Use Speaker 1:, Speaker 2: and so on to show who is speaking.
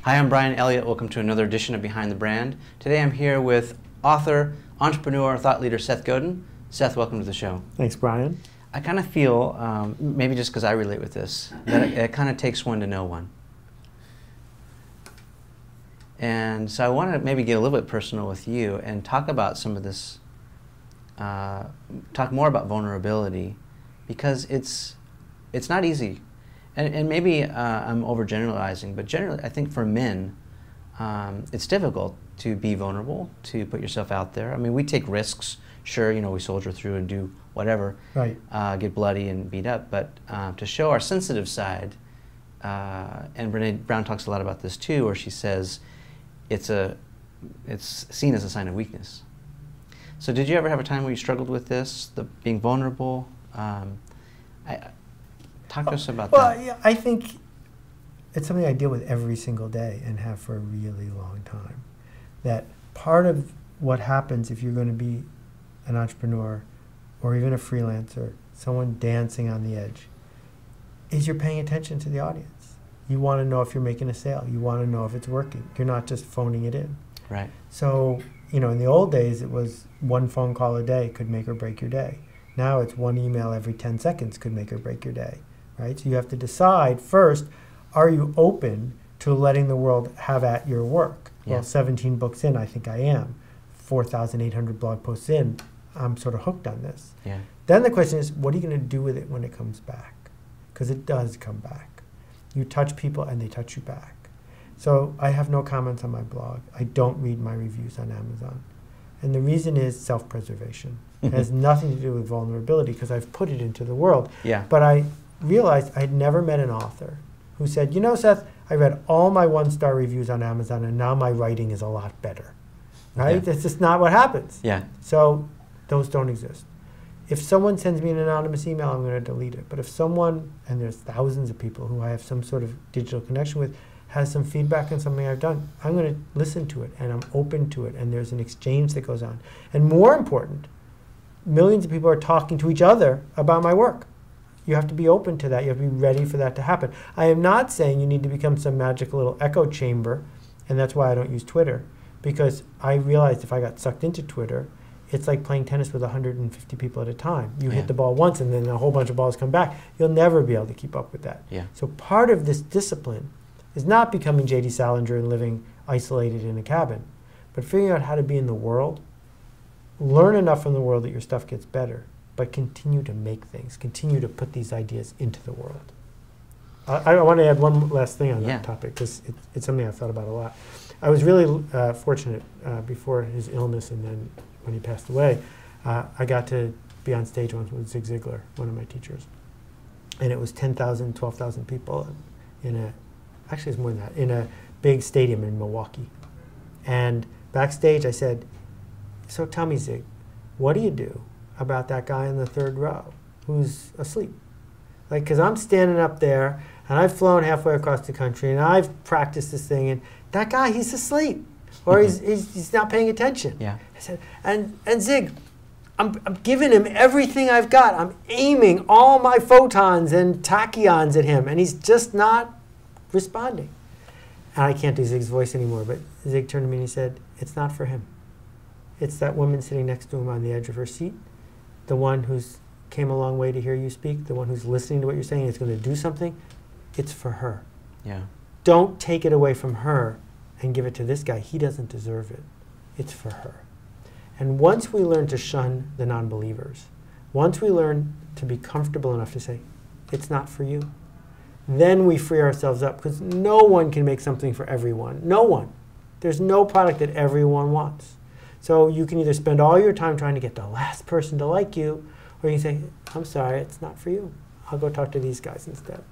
Speaker 1: Hi, I'm Brian Elliott. Welcome to another edition of Behind the Brand. Today I'm here with author, entrepreneur, thought leader Seth Godin. Seth, welcome to the show.
Speaker 2: Thanks, Brian.
Speaker 1: I kind of feel, maybe just because I relate with this, that it kind of takes one to know one. And so I want to maybe get a little bit personal with you and talk about some of this, talk more about vulnerability, because it's not easy. And maybe I'm overgeneralizing, but generally I think for men, it's difficult to be vulnerable, to put yourself out there. I mean, we take risks, sure, you know, we soldier through and do whatever,
Speaker 2: right.
Speaker 1: Get bloody and beat up, but to show our sensitive side, and Brene Brown talks a lot about this too, where she says it's seen as a sign of weakness. So did you ever have a time where you struggled with this, being vulnerable? Talk to us about that.
Speaker 2: Well, yeah, I think it's something I deal with every single day and have for a really long time. That part of what happens if you're going to be an entrepreneur or even a freelancer, someone dancing on the edge, is you're paying attention to the audience. You want to know if you're making a sale. You want to know if it's working. You're not just phoning it in.
Speaker 1: Right.
Speaker 2: So, you know, in the old days, it was one phone call a day could make or break your day. Now it's one email every 10 seconds could make or break your day. Right? So you have to decide first, are you open to letting the world have at your work? Yeah. Well, 17 books in, I think I am. 4,800 blog posts in, I'm sort of hooked on this.
Speaker 1: Yeah.
Speaker 2: Then the question is, what are you going to do with it when it comes back? Because it does come back. You touch people and they touch you back. So I have no comments on my blog. I don't read my reviews on Amazon. And the reason is self-preservation. It has nothing to do with vulnerability because I've put it into the world.
Speaker 1: Yeah.
Speaker 2: But I realized I'd never met an author who said, you know, Seth, I read all my one-star reviews on Amazon and now my writing is a lot better. Right?
Speaker 1: Yeah.
Speaker 2: That's just not what happens.
Speaker 1: Yeah.
Speaker 2: So those don't exist. If someone sends me an anonymous email, I'm going to delete it. But if someone, and there's thousands of people who I have some sort of digital connection with, has some feedback on something I've done, I'm going to listen to it and I'm open to it and there's an exchange that goes on. And more important, millions of people are talking to each other about my work. You have to be open to that. You have to be ready for that to happen. I am not saying you need to become some magical little echo chamber, and that's why I don't use Twitter, because I realized if I got sucked into Twitter, it's like playing tennis with 150 people at a time. You hit the ball once and then a whole bunch of balls come back. You'll never be able to keep up with that.
Speaker 1: Yeah.
Speaker 2: So part of this discipline is not becoming J.D. Salinger and living isolated in a cabin, but figuring out how to be in the world, learn enough from the world that your stuff gets better, but continue to make things, continue to put these ideas into the world. I want to add one last thing on that topic, because it's something I've thought about a lot. I was really fortunate before his illness, and then when he passed away, I got to be on stage once with Zig Ziglar, one of my teachers. And it was 10,000, 12,000 people in a, actually it's more than that, in a big stadium in Milwaukee. And backstage I said, so tell me, Zig, what do you do about that guy in the third row who's asleep? Like, because I'm standing up there and I've flown halfway across the country and I've practiced this thing, and that guy, he's asleep or he's not paying attention.
Speaker 1: Yeah.
Speaker 2: I said, and Zig, I'm giving him everything I've got. I'm aiming all my photons and tachyons at him and he's just not responding. And I can't do Zig's voice anymore, but Zig turned to me and he said, it's not for him. It's that woman sitting next to him on the edge of her seat, the one who's came a long way to hear you speak, the one who's listening to what you're saying and is going to do something. It's for her.
Speaker 1: Yeah.
Speaker 2: Don't take it away from her and give it to this guy. He doesn't deserve it. It's for her. And once we learn to shun the non-believers, once we learn to be comfortable enough to say, it's not for you, then we free ourselves up, because no one can make something for everyone. No one. There's no product that everyone wants. So you can either spend all your time trying to get the last person to like you, or you can say, I'm sorry, it's not for you. I'll go talk to these guys instead.